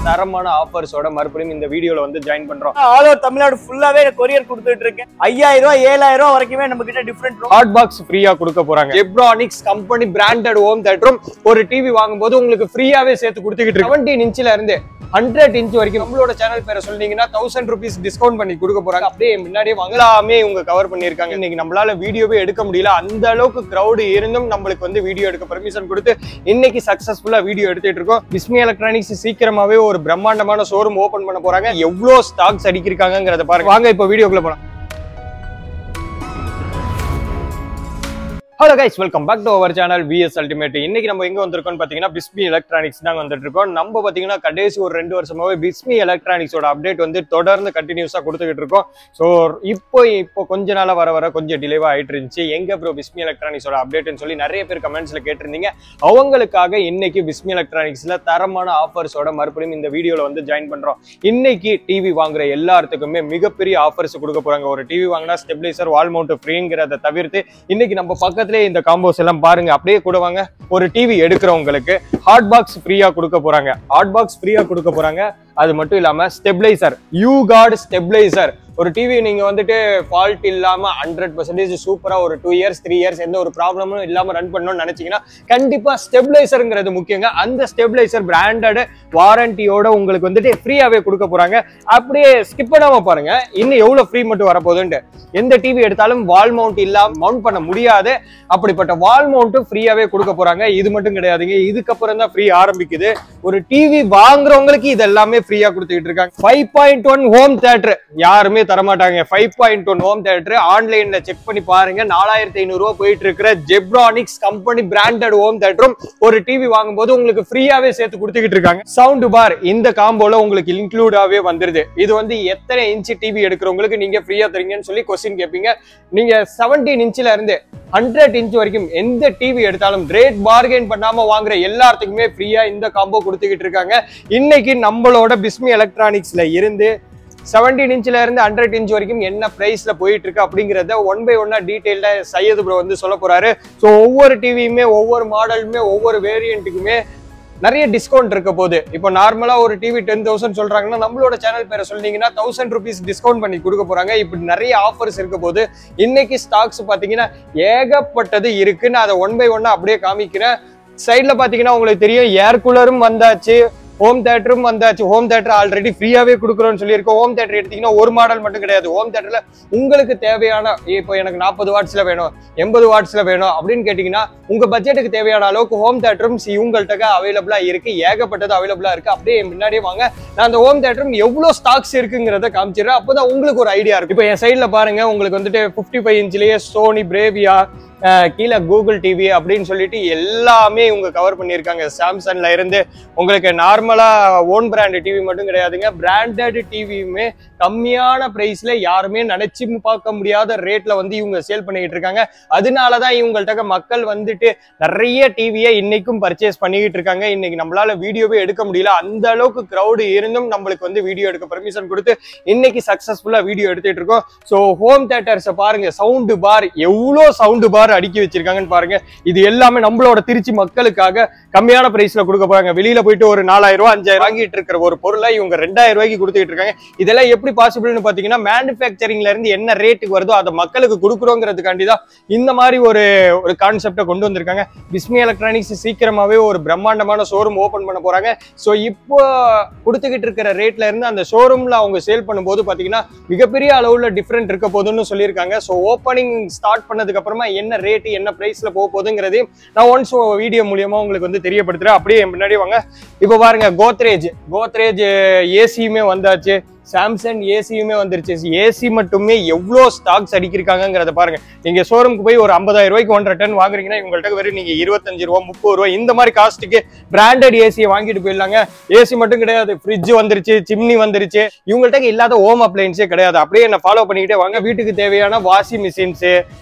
தரமான ஆஃபர்ஸோட மறுபடியும் இந்த வீடியோல வந்து ஜாயின் பண்றோம். ஆல் ஓவர் தமிழ்நாடு ஃபுல்லாவே கொரியர் கொடுத்துட்டு இருக்கேன். 5000 ரூபாய் 7000 ரூபாய் வரைக்குமே நம்ம கிட்ட டிஃபரெண்ட் ஹாட் பாக்ஸ் ஃப்ரீயா கொடுக்க போறாங்க. ஜெப்ரானிக்ஸ் கம்பெனி பிராண்டட் ஹோம் தியேட்டரும் ஒரு டிவி வாங்கும்போது உங்களுக்கு ஃப்ரீயாவே சேர்த்து கொடுத்துக்கிட்டு இருக்கு. 17 இன்ச்ல இருந்து 100 இன்ச் வரைக்கும் நம்மளோட சேனல் பேரை சொன்னீங்கன்னா 1000 rupees டிஸ்கவுண்ட் பண்ணி கொடுக்க போறாங்க. அப்படியே முன்னாடியே வாங்கலாமே இவங்க கவர் பண்ணிருக்காங்க. இன்னைக்கு நம்மளால வீடியோவே எடுக்க முடியல, அந்த அளவுக்கு கிரௌட் இருந்தும் நம்மளுக்கு வந்து வீடியோ எடுக்க பெர்மிஷன் கொடுத்து இன்னைக்கு சக்சஸ்ஃபுல்லா வீடியோ எடுத்துட்டு இருக்கோம். பிஸ்மி எலக்ட்ரானிக்ஸ் சீக்கிரமாவே ஒரு பிரம்மாண்டமான ஷோரூம் ஓபன் பண்ண போறாங்க. எவ்வளவு ஸ்டாக்ஸ் அடிக்கிறாங்கங்கறத பாருங்க. வாங்க இப்போ வீடியோக்குள்ள போலாம். Hello guys, welcome back to our channel VS ultimate. இன்னைக்கு நம்ம எங்க வந்திருக்கோம் பாத்தீங்கன்னா பிஸ்மி எலக்ட்ரானிக்ஸ் தான் வந்துட்டு இருக்கோம். நம்ம பாத்தீங்கன்னா கடைசி ஒரு 2 வருஷமாவே பிஸ்மி எலக்ட்ரானிக்ஸோட அப்டேட் வந்து தொடர்ந்து கண்டினியூஸா கொடுத்துக்கிட்டு இருக்கோம். ஸோ இப்போ கொஞ்ச நாளா வர கொஞ்சம் டிலேவா ஆயிட்டு இருந்துச்சு. எங்க ப்ரோ பிஸ்மி எலக்ட்ரானிக்ஸோட அப்டேட்னு சொல்லி நிறைய பேர் கமெண்ட்ஸ்ல கேட்டிருந்தீங்க. அவங்களுக்காக இன்னைக்கு பிஸ்மி எலக்ட்ரானிக்ஸ்ல தரமான ஆஃபர்ஸோட மறுபடியும் இந்த வீடியோல வந்து ஜாயின் பண்றோம். இன்னைக்கு டிவி வாங்குற எல்லாத்துக்குமே மிகப்பெரிய ஆஃபர்ஸ் கொடுக்க போறாங்க. ஒரு டிவி வாங்கினா ஸ்டெபிலைசர் வால் மவுண்ட் ஃப்ரீங்கிறத தவிர்த்து இன்னைக்கு நம்ம பக்கத்துல இந்த காம்போஸ் எல்லாம் பாருங்க. அப்படியே கூட வாங்க. ஒரு டிவி எடுக்கிறவங்களுக்கு ஹாட் பாக்ஸ் ஃப்ரீயா கொடுக்க போறாங்க. ஹாட் பாக்ஸ் ஃப்ரீயா கொடுக்க போறாங்க. அது மட்டும் இல்லாம ஸ்டெபிலைசர், யூகார்ட் ஸ்டெபிலைசர், ஒரு டிவி நீங்க வந்துட்டு ஃபால்ட் இல்லாம 100% சூப்பரா ஒரு 2 years 3 years எந்த ஒரு ப்ராப்ளமும் இல்லாம ரன் பண்ணணும்னு நினைச்சீங்கன்னா கண்டிப்பா ஸ்டெபிலைசர்ங்கிறது முக்கியங்க. அந்த ஸ்டெபிலைசர் பிராண்டட் வாரண்டியோட உங்களுக்கு வந்துட்டு ஃப்ரீயாவே கொடுக்க போறாங்க. அப்படியே ஸ்கிப் பண்ணாம பாருங்க இன்னும் எவ்வளவு ஃப்ரீ மட்டும் வரப்போகுதுன்ட்டு. எந்த டிவி எடுத்தாலும் வால் மவுண்ட் இல்லாம மவுண்ட் பண்ண முடியாது. அப்படிப்பட்ட வால் மவுண்ட்டும் ஃப்ரீயாவே கொடுக்க போறாங்க. இது மட்டும் கிடையாதுங்க, இதுக்கப்புறம் தான் ஃப்ரீ ஆரம்பிக்குது. ஒரு டிவி வாங்குறவங்களுக்கு இது எல்லாமே ஃப்ரீயா கொடுத்துட்டு இருக்காங்க. 5.1 ஹோம் தியேட்டர் யாருமே தரமாட்டாங்க. 5.1 ஹோம் தியேட்டர் ஆன்லைன்ல செக் பண்ணி பாருங்க. 4500 ரூபாய் போயிட்டு இருக்கிற ஜெப்ரானிக்ஸ் கம்பெனி பிராண்டட் ஹோம் தியேட்டரும் ஒரு டிவி வாங்கும்போது உங்களுக்கு ஃப்ரீயாவே சேர்த்து கொடுத்துக்கிட்டு இருக்காங்க. சவுண்ட் பார் இந்த காம்போல உங்களுக்கு இன்க்ளூடாவே வந்துருது. இது வந்து எத்தனை இன்ச் டிவி எடுக்கிறவங்களுக்கு நீங்க ஃப்ரீயா தரீங்கன்னு சொல்லி கொஸ்டின் கேட்பீங்க. நீங்க 17 இன்ச்ல இருந்து 100 இன்ச் வரைக்கும் எந்த டிவி எடுத்தாலும் ரேட் பார்கெயின் பண்ணாம வாங்குற எல்லாத்துக்குமே ஃப்ரீயா இந்த காம்போ கொடுத்துக்கிட்டு இருக்காங்க. இன்னைக்கு நம்மளோட பிஸ்மி எலக்ட்ரானிக்ஸ்ல இருந்து 17 இன்ச்ல இருந்து 100 இன்ச் வரைக்கும் என்ன பிரைஸ்ல போயிட்டு இருக்கு அப்படிங்கறத 1 by 1 டீடைல்டா சையது ப்ரோ வந்து சொல்ல போறாரு. ஸோ ஒவ்வொரு டிவியுமே ஒவ்வொரு மாடலுமே ஒவ்வொரு வேரியன்ட்டுக்குமே நிறைய டிஸ்கவுண்ட் இருக்க போகுது. இப்போ நார்மலா ஒரு டிவி 10,000 சொல்றாங்கன்னா நம்மளோட சேனல் பேரை சொன்னீங்கன்னா 1000 rupees டிஸ்கவுண்ட் பண்ணி கொடுக்க போறாங்க. இப்படி நிறைய ஆஃபர்ஸ் இருக்க போது. இன்னைக்கு ஸ்டாக்ஸ் பாத்தீங்கன்னா ஏகப்பட்டது இருக்குன்னு அதை 1 by 1 அப்படியே காமிக்கிறேன். சைட்ல பாத்தீங்கன்னா உங்களுக்கு தெரியும் ஏர் கூலரும் வந்தாச்சு, ஹோம் தியேட்டரும் வந்தாச்சு. ஹோம் தியேட்டர் ஆல்ரெடி ஃப்ரீயாவே கொடுக்குறோம்னு சொல்லியிருக்கோம். ஹோம் தியேட்டர் எடுத்தீங்கன்னா ஒரு மாடல் மட்டும் கிடையாது. ஹோம் தியேட்டர்ல உங்களுக்கு தேவையான, இப்போ எனக்கு 40 வாட்ஸ்ல வேணும், 80 வாட்ஸ்ல வேணும் அப்படின்னு கேட்டீங்கன்னா உங்க பட்ஜெட்டுக்கு தேவையான அளவுக்கு ஹோம் தியேட்டரும் உங்கள்கிட்ட அவைலபிளா இருக்கு. ஏகப்பட்டது அவைலபிளா இருக்கு. அப்படியே முன்னாடியே வாங்க, நான் அந்த ஹோம் தியேட்டரும் எவ்வளவு ஸ்டாக்ஸ் இருக்குங்கிறத காமிச்சிடுறேன். அப்போதான் உங்களுக்கு ஒரு ஐடியா இருக்கு. இப்போ என் சைட்ல பாருங்க, உங்களுக்கு வந்துட்டு 55 இன்ச்லயே சோனி பிரேவியா, கீழே கூகுள் டிவி அப்படின்னு சொல்லிட்டு எல்லாமே இவங்க கவர் பண்ணியிருக்காங்க. சாம்சங்ல இருந்து உங்களுக்கு நார்மலா ஓன் பிராண்ட் டிவி மட்டும் கிடையாதுங்க, பிராண்டட் டிவியுமே கம்மியான பிரைஸ்ல யாருமே நினைச்சு பார்க்க முடியாத ரேட்ல வந்து இவங்க சேல் பண்ணிக்கிட்டு இருக்காங்க. அதனாலதான் இவங்கள்ட்ட மக்கள் வந்துட்டு நிறைய டிவியை இன்னைக்கும் பர்ச்சேஸ் பண்ணிக்கிட்டு இருக்காங்க. இன்னைக்கு நம்மளால வீடியோவே எடுக்க முடியல, அந்த அளவுக்கு கிரௌடு இருந்தும் நம்மளுக்கு வந்து வீடியோ எடுக்க பெர்மிஷன் கொடுத்து இன்னைக்கு சக்சஸ்ஃபுல்லா வீடியோ எடுத்துட்டு இருக்கோம். ஸோ ஹோம் தியேட்டர்ஸ் பாருங்க, சவுண்ட் பார் எவ்வளோ சவுண்ட் பார் அடுக்கி வச்சிருக்காங்கன்னு பாருங்க. இது எல்லாமே நம்மளோட திருச்சி மக்களுக்காக கம்மியான பிரைஸ்ல கொடுக்க போறாங்க. வெளியில போயிட்டு ஒரு 4000 ரூபாய் 5000 வாங்கிட்டு இருக்கிற ஒரு பொருளை இவங்க 2000 ரூபாய்க்கு கொடுத்துட்டு இருக்காங்க. இதெல்லாம் எப்படி பாசிபிள்னு பாத்தீங்கன்னா மேனுஃபேக்சரிங்ல இருந்து என்ன ரேட்டுக்கு வருதோ அதை மக்களுக்கு கொடுக்குறோங்கிறதுக்காண்டிதான் இந்த மாதிரி ஒரு கான்செப்டை கொண்டு வந்திருக்காங்க. பிஸ்மி எலக்ட்ரானிக்ஸ் சீக்கிரமாவே ஒரு பிரம்மாண்டமான ஷோரூம் ஓபன் பண்ண போறாங்க. ஸோ இப்போ கொடுத்துக்கிட்டு இருக்கிற ரேட்ல இருந்து அந்த ஷோரூம்ல அவங்க சேல் பண்ணும்போது பாத்தீங்கன்னா மிகப்பெரிய அளவுல டிஃபரெண்ட் இருக்க போதுன்னு சொல்லியிருக்காங்க. ஸோ ஓப்பனிங் ஸ்டார்ட் பண்ணதுக்கு அப்புறமா என்ன ரேட் என்ன பிரைஸ்ல போக போகுதுங்கிறதையும் நான் ஒன்ஸ் வீடியோ மூலியமா உங்களுக்கு வந்து தெரியப்படுத்துறேன். அப்படியே முன்னாடி வாங்க. இப்போ பாருங்க, கோத்ரேஜ் ஏசியுமே வந்தாச்சு, சாம்சங் ஏசியுமே வந்துருச்சு. ஏசி மட்டுமே எவ்வளோ ஸ்டாக்ஸ் அடிக்கிருக்காங்கிறத பாருங்க. நீங்க ஷோரூமுக்கு போய் ஒரு 50,000 ரூபாய்க்கு 1.5 டன் வாங்குறீங்கன்னா இவங்கள்ட்ட வெறும் நீங்க 25 ரூபா 30 ரூபா இந்த மாதிரி காஸ்ட்டுக்கு பிராண்டட் ஏசியை வாங்கிட்டு போயிடலாங்க. ஏசி மட்டும் கிடையாது, ஃப்ரிட்ஜ் வந்துருச்சு, சிம்னி வந்துருச்சு. இவங்கள்ட்ட இல்லாத ஹோம் அப்ளைன்ஸே கிடையாது. அப்படியே என்ன ஃபாலோ பண்ணிக்கிட்டே வாங்க. வீட்டுக்கு தேவையான வாஷிங் மிஷின்ஸ்,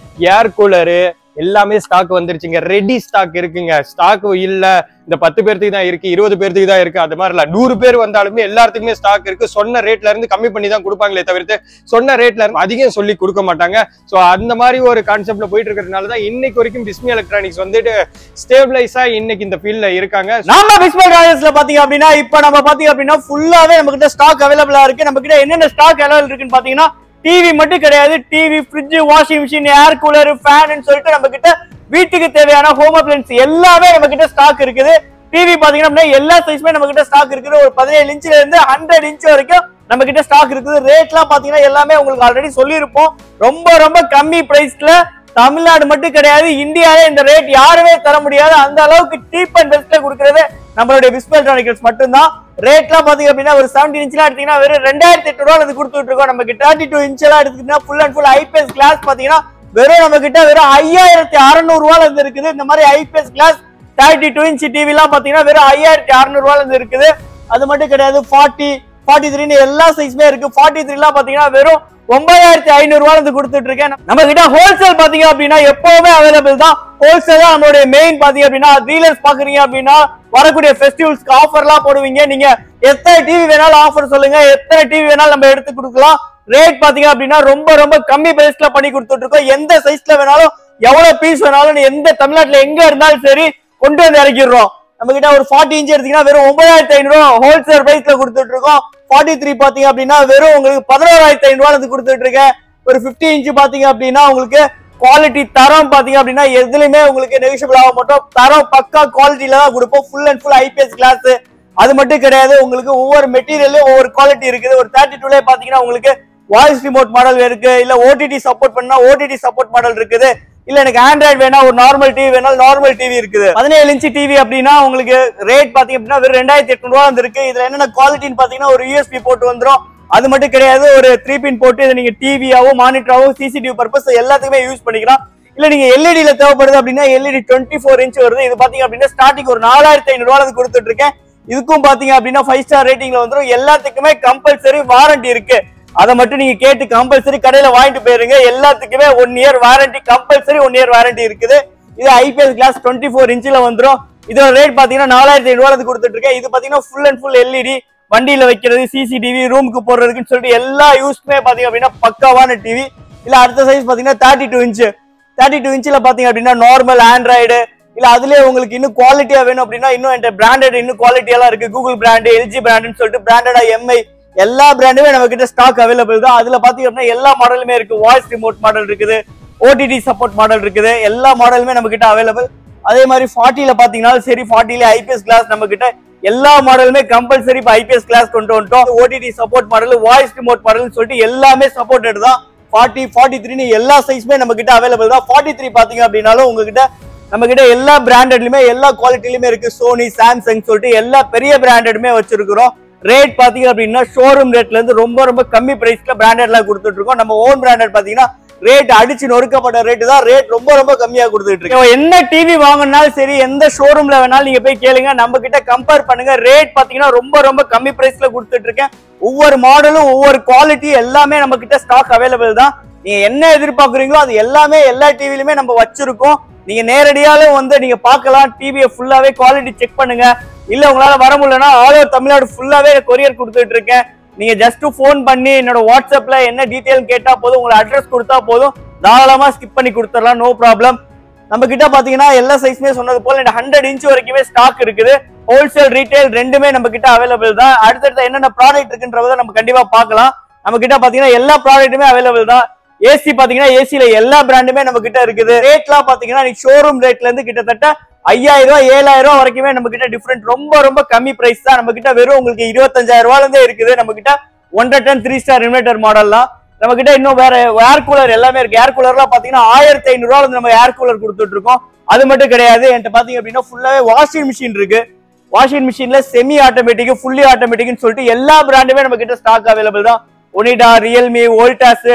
ஏர் கூலரு, எல்லாமே ஸ்டாக் வந்துருச்சுங்க. ரெடி ஸ்டாக் இருக்குங்க. ஸ்டாக் இல்ல இந்த 10 பேருக்கு தான் இருக்கு, 20 பேருக்கு தான் இருக்கு, அது மாதிரி இல்ல. 100 பேர் வந்தாலுமே எல்லாத்துக்குமே ஸ்டாக் இருக்கு. சொன்ன ரேட்ல இருந்து கம்மி பண்ணி தான் கொடுப்பாங்களே தவிர்த்து சொன்ன ரேட்ல இருந்து அதிகம் சொல்லி கொடுக்க மாட்டாங்க. சோ அந்த மாதிரி ஒரு கான்செப்ட்ல போயிட்டு இருக்கிறதுனால தான் இன்னைக்கு வரைக்கும் பிஸ்மி எலக்ட்ரானிக்ஸ் வந்துட்டு ஸ்டேபிளைஸா இன்னைக்கு இந்த ஃபீல்ட்ல இருக்காங்க. நம்ம பிஸ்மி எலக்ட்ரானிக்ஸ்ல பாத்தீங்க அப்படின்னா இப்ப நம்ம பாத்தீங்க அப்படின்னா ஃபுல்லாவே நம்ம கிட்ட ஸ்டாக் அவைலபிளா இருக்கு. நம்ம கிட்ட என்னென்ன ஸ்டாக் அவைலபிள் இருக்குன்னு பாத்தீங்கன்னா டிவி மட்டும் கிடையாது, TV, fridge, washing machine, air cooler, fan சொல்லிட்டு நம்ம கிட்ட வீட்டுக்கு தேவையான ஹோம் அப்ளையன்ஸ் எல்லாமே நம்ம கிட்ட ஸ்டாக் இருக்குது. டிவி பாத்தீங்கன்னா எல்லா சைஸ்மே நம்ம கிட்ட ஸ்டாக் இருக்குது. ஒரு 17 இன்ச்ல இருந்து 100 இன்ச் வரைக்கும் நம்ம கிட்ட ஸ்டாக் இருக்குது. ரேட்லாம் பாத்தீங்கன்னா எல்லாமே உங்களுக்கு ஆல்ரெடி சொல்லியிருப்போம். ரொம்ப ரொம்ப கம்மி பிரைஸ்ல தமிழ்நாடு மட்டும் கிடையாது, இந்தியாவே இந்த ரேட் யாருமே தர முடியாது. அந்த அளவுக்கு சீப் அண்ட் பெஸ்ட்ல கொடுக்கிறது நம்மளுடைய பிஸ்மி எலக்ட்ரானிக்ஸ் மட்டும்தான். ரேட்லாம் பாத்தீங்க அப்படின்னா ஒரு 17 இன்ச்லாம் எடுத்தீங்கன்னா வெறும் 2800 ரூபாய் கொடுத்துட்டு இருக்கோம். நமக்கு 32 இன்ச் எல்லாம் எடுத்துக்கிட்டா full and full IPS glass பாத்தீங்கன்னா வெறும் நம்ம கிட்ட வெறும் 5600 ரூபாயில இருந்து இருக்குது. இந்த மாதிரி ஐபிஎஸ் கிளாஸ் 32 இன்ச் டிவி எல்லாம் பாத்தீங்கன்னா வெறும் 5600 ரூபாயில இருந்து இருக்குது. அது மட்டும் கிடையாது, 40, 43 எல்லா சைஸ்மே இருக்கு. 43 எல்லாம் பாத்தீங்கன்னா வெறும் 9500 ரூபாயில இருந்து கொடுத்துட்டு இருக்கேன். நம்ம கிட்ட ஹோல்சேல் பாத்தீங்க அப்படின்னா எப்பவுமே அவைலபிள் தான். ஹோல்சேல் தான் நம்மளுடைய மெயின். பாத்தீங்க அப்படின்னா டீலர்ஸ் பாக்குறீங்க அப்படின்னா வரக்கூடிய ஃபெஸ்டிவல்ஸ்க்கு ஆஃபர்லாம் போடுவீங்க. நீங்க எத்தனை டிவி வேணாலும் ஆஃபர் சொல்லுங்க, எத்தனை டிவி வேணாலும் நம்ம எடுத்து கொடுக்கலாம். ரேட் பாத்தீங்க அப்படின்னா ரொம்ப ரொம்ப கம்மி பிரைஸ்ல பண்ணி கொடுத்துட்டு இருக்கோம். எந்த சைஸ்ல வேணாலும் எவ்வளவு பீஸ் வேணாலும் எந்த தமிழ்நாட்டுல எங்க இருந்தாலும் சரி கொண்டு வந்து இறக்கிடுறோம். நம்ம கிட்ட ஒரு 40 இன்ச் எடுத்தீங்கன்னா வெறும் 9500 ஹோல்சேல் பிரைஸ்ல கொடுத்துட்டு இருக்கோம். 43 பாத்தீங்க அப்படின்னா வெறும் உங்களுக்கு 11500 ரூபாய் கொடுத்துட்டு இருக்கேன். ஒரு 50 இன்ச் பாத்தீங்க அப்படின்னா உங்களுக்கு குவாலிட்டி தரம் பாத்தீங்க அப்படின்னா எதுலயுமே உங்களுக்கு நெகோஷியபிள் ஆக மாட்டோம். தரம் பக்கா குவாலிட்டியில தான் கொடுப்போம். Full and full IPS glass. அது மட்டும் கிடையாது, உங்களுக்கு ஒவ்வொரு மெட்டீரியலும் ஒவ்வொரு குவாலிட்டி இருக்குது. ஒரு 32ல பாத்தீங்கன்னா உங்களுக்கு வாய்ஸ் ரிமோட் மாடல் இருக்கு, இல்ல ஓடிடி சப்போர்ட் பண்ணா ஓடிடி சப்போர்ட் மாடல் இருக்குது, இல்ல எனக்கு ஆண்ட்ராய்டு வேணா ஒரு நார்மல் டிவி வேணாலும் நார்மல் டிவி இருக்குது. 17 இன்ச் டிவி அப்படின்னா உங்களுக்கு ரேட் பாத்தீங்க அப்படின்னா வெறும் 2800 ரூபாய் இருக்கு. இதுல என்னென்ன குவாலிட்டின்னு பாத்தீங்கன்னா ஒரு யூஎஸ்பி போட்டு வந்துரும். அது மட்டும் கிடையாது, ஒரு 3 பின் போட்டு இதை நீங்க டிவியாவோ மானிட்டராவோ சிசிடிவி பர்பஸ் எல்லாத்துக்குமே யூஸ் பண்ணிக்கலாம். இல்ல நீங்க எல்இடில தேவைப்படுது அப்படின்னா எல்இடி 24 இன்ச் வருது. இது பாத்தீங்க அப்படின்னா ஸ்டார்டிங் ஒரு 4500 ரூபாய் கொடுத்துட்டு இருக்கேன். இதுக்கும் பாத்தீங்க அப்படின்னா 5 ஸ்டார் ரேட்டிங்ல வந்துடும். எல்லாத்துக்குமே கம்பல்சரி வாரண்டி இருக்கு. அதை மட்டும் நீங்க கேட்டு கம்பல்சரி கடையில வாங்கிட்டு போயிருங்க. எல்லாத்துக்குமே 1 year warranty, compulsory 1 year warranty இருக்குது. இது ஐபிஎஸ் கிளாஸ் 24 இன்ச்ல வந்துடும். இதோட ரேட் பாத்தீங்கன்னா 4500 ரூபாய் கொடுத்துட்டு இருக்கேன். இது பாத்தீங்கன்னா ஃபுல் அண்ட் ஃபுல் எல்இடி, வண்டியில வைக்கிறது, சிசிடிவி, ரூமுக்கு போடுறதுக்குன்னு சொல்லிட்டு எல்லா யூஸ்க்குமே பாத்தீங்க அப்படின்னா பக்காவான டிவி. இல்ல அடுத்த சைஸ் பாத்தீங்கன்னா 32 இன்ச். 32 இன்ச்ல பாத்தீங்க அப்படின்னா நார்மல் ஆண்ட்ராய்டு, இல்ல அதுலயே உங்களுக்கு இன்னும் குவாலிட்டியா வேணும் அப்படின்னா இன்னும் என்கிட்ட பிராண்டட் இன்னும் குவாலிட்டியெல்லாம் இருக்கு. கூகுள் பிராண்டு, எல்ஜி பிராண்டுன்னு சொல்லிட்டு பிராண்டடா எம்ஐ எல்லா பிராண்டுமே நம்ம கிட்ட ஸ்டாக் அவைலபிள் தான். அதுல பாத்தீங்க அப்படின்னா எல்லா மாடலுமே இருக்கு. வாய்ஸ் ரிமோட் மாடல் இருக்குது, ஓடிடி சப்போர்ட் மாடல் இருக்குது, எல்லா மாடலுமே நம்ம கிட்ட அவைலபிள். அதே மாதிரி 40ல பாத்தீங்கன்னா சரி, 40ல ஐபிஎஸ் கிளாஸ் நம்ம கிட்ட எல்லா மாடலுமே கம்பல்சரி இப்ப ஐபிஎஸ் கிளாஸ் கொண்டு வந்துட்டோம். OTT support model, voice remote model சொல்லிட்டு எல்லாமே சப்போர்ட்டட் தான். 40, 43 எல்லா சைஸ்மே நம்ம கிட்ட அவைலபிள் தான். 43 பாத்தீங்க அப்படின்னாலும் உங்ககிட்ட நம்ம கிட்ட எல்லா பிராண்டட்லயுமே எல்லா குவாலிட்டிலுமே இருக்கு. சோனி, சாம்சங் சொல்லிட்டு எல்லா பெரிய பிராண்டடுமே வச்சிருக்கிறோம். ரேட் பாத்தீங்க அப்படின்னா ஷோரூம் ரேட்ல இருந்து ரொம்ப ரொம்ப கம்மி பிரைஸ்ல பிராண்டட்ல கொடுத்துட்டு இருக்கோம். நம்ம ஓன் பிராண்டட் பாத்தீங்கன்னா ரேட் அடிச்சு நொறுக்கப்பட்ட ரேட்டு தான். ரேட் ரொம்ப ரொம்ப கம்மியா கொடுத்துட்டு இருக்கோம். என்ன டிவி வாங்கினாலும் சரி, எந்த ஷோரூம்ல வேணாலும் நீங்க போய் கேளுங்க, நம்ம கிட்ட கம்பேர் பண்ணுங்க. ரேட் பாத்தீங்கன்னா ரொம்ப ரொம்ப கம்மி பிரைஸ்ல கொடுத்துட்டு இருக்கேன். ஒவ்வொரு மாடலும் ஒவ்வொரு குவாலிட்டி எல்லாமே நம்ம கிட்ட ஸ்டாக் அவைலபிள் தான். நீங்க என்ன எதிர்பார்க்குறீங்களோ அது எல்லாமே எல்லா டிவிலுமே நம்ம வச்சிருக்கோம். நீங்க நேரடியாலும் வந்து நீங்க பார்க்கலாம். டிவியை ஃபுல்லாவே குவாலிட்டி செக் பண்ணுங்க. இல்ல உங்களால வர முடியலன்னா ஆல் ஓவர் தமிழ்நாடு ஃபுல்லாவே கொரியர் கொடுத்துட்டு இருக்கேன். நீங்க ஜஸ்ட் போன் பண்ணி என்னோட வாட்ஸ்அப்ல என்ன டீடைல் கேட்டா போதும், உங்களோட அட்ரஸ் கொடுத்தா போதும், தாராளமா ஸ்கிப் பண்ணி கொடுத்துடலாம், நோ ப்ராப்ளம். நம்ம கிட்ட பாத்தீங்கன்னா எல்லா சைஸ்மே சொன்னது போல 100 இன்ச் வரைக்குமே ஸ்டாக் இருக்குது. ஹோல்சேல் ரீட்டைல் ரெண்டுமே நம்ம கிட்ட அவைலபிள் தான். அடுத்தடுத்த என்னென்ன ப்ராடக்ட் இருக்குன்றத நம்ம கண்டிப்பா பார்க்கலாம். நம்ம கிட்ட பாத்தீங்கன்னா எல்லா ப்ராடக்ட்டுமே அவைலபிள் தான். ஏசி பாத்தீங்கன்னா ஏசில எல்லா பிராண்டுமே நம்ம கிட்ட இருக்குது. ரேட்லாம் பாத்தீங்கன்னா ஷோரூம் ரேட்ல இருந்து கிட்டத்தட்ட 5000 ரூபாய் 7000 ரூபாய் வரைக்குமே நம்ம கிட்ட டிஃபரெண்ட் ரொம்ப ரொம்ப கம்மி பிரைஸ் தான். நம்ம கிட்ட வெறும் உங்களுக்கு 25000 ரூபாயில இருந்தே இருக்குது. நம்ம கிட்ட 1 டன் 3 ஸ்டார் இன்வெர்டர் மாடல்லாம் நம்ம கிட்ட இன்னும் வேற ஏர் கூலர் எல்லாமே இருக்கு. ஏர் கூலர்லாம் பாத்தீங்கன்னா 1500 ரூபாயில இருந்து நம்ம ஏர் கூலர் கொடுத்துட்டு இருக்கோம். அது மட்டும் கிடையாது, என்கிட்ட பாத்தீங்க அப்படின்னா ஃபுல்லாவே வாஷிங் மிஷின் இருக்கு. வாஷிங் மிஷின்ல செமி ஆட்டோமேட்டிக், ஃபுல்லி ஆட்டோமேட்டிக்னு சொல்லிட்டு எல்லா பிராண்டுமே நம்ம கிட்ட ஸ்டாக் அவைலபிள் தான். Onida, Realme, Voltas,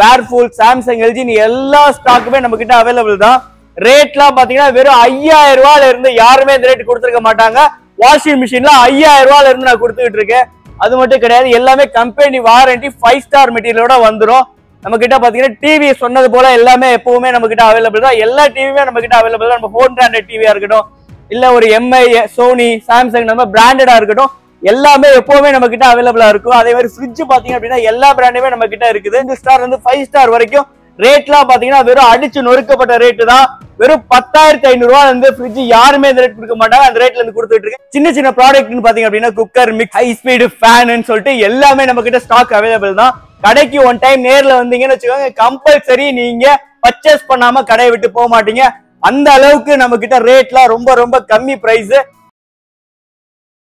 whirlpool, Samsung, LG எல்லா ஸ்டாக்குமே நம்ம கிட்ட அவைலபிள் தான். ரேட்லாம் பாத்தீங்கன்னா வெறும் 5000 ரூபாயில இருந்து யாருமே இந்த ரேட் கொடுத்துருக்க மாட்டாங்க. வாஷிங் மிஷின்ல 5000 ரூபாயில இருந்து நான் கொடுத்துக்கிட்டு இருக்கேன். அது மட்டும் கிடையாது, எல்லாமே கம்பெனி வாரண்டி 5 ஸ்டார் மெட்டீரியலோட வந்துடும். நம்ம கிட்ட பாத்தீங்கன்னா டிவி சொன்னது போல எல்லாமே எப்பவுமே நம்ம கிட்ட அவைலபிள் தான். எல்லா டிவியுமே நம்ம கிட்ட அவைலபிள் தான். நம்ம 4 பிராண்டட் டிவியா இருக்கட்டும், இல்ல ஒரு எம்ஐ, சோனி, சாம்சங், நம்ம பிராண்டடா இருக்கட்டும், எல்லாமே எப்பவுமே நம்ம கிட்ட அவைலபிளா இருக்கும். அதே மாதிரி ஃப்ரிட்ஜ் பாத்தீங்க அப்படின்னா எல்லா பிராண்டுமே நம்ம கிட்ட இருக்குது. 2 ஸ்டார் இருந்து 5 ஸ்டார் வரைக்கும் ரேட்லாம் பாத்தீங்கன்னா வெறும் அடிச்சு நொறுக்கப்பட்ட ரேட்டு தான். வெறும் 10,500 ரூபாய் வந்து ஃப்ரிட்ஜ் யாருமே இந்த ரேட் கொடுக்க மாட்டாங்க. அந்த ரேட்ல இருந்து கொடுத்துட்டு இருக்கு. சின்ன சின்ன ப்ராடக்ட்னு பாத்தீங்க அப்படின்னா cooker, mix, high speed fan சொல்லிட்டு எல்லாமே நம்ம கிட்ட ஸ்டாக் அவைலபிள் தான். கடைக்கு ஒன் டைம் நேர்ல வந்தீங்கன்னு வச்சுக்கோங்க, கம்பல்சரி நீங்க பர்ச்சேஸ் பண்ணாம கடையை விட்டு போக மாட்டீங்க. அந்த அளவுக்கு நம்ம கிட்ட ரேட்லாம் ரொம்ப ரொம்ப கம்மி பிரைஸ்.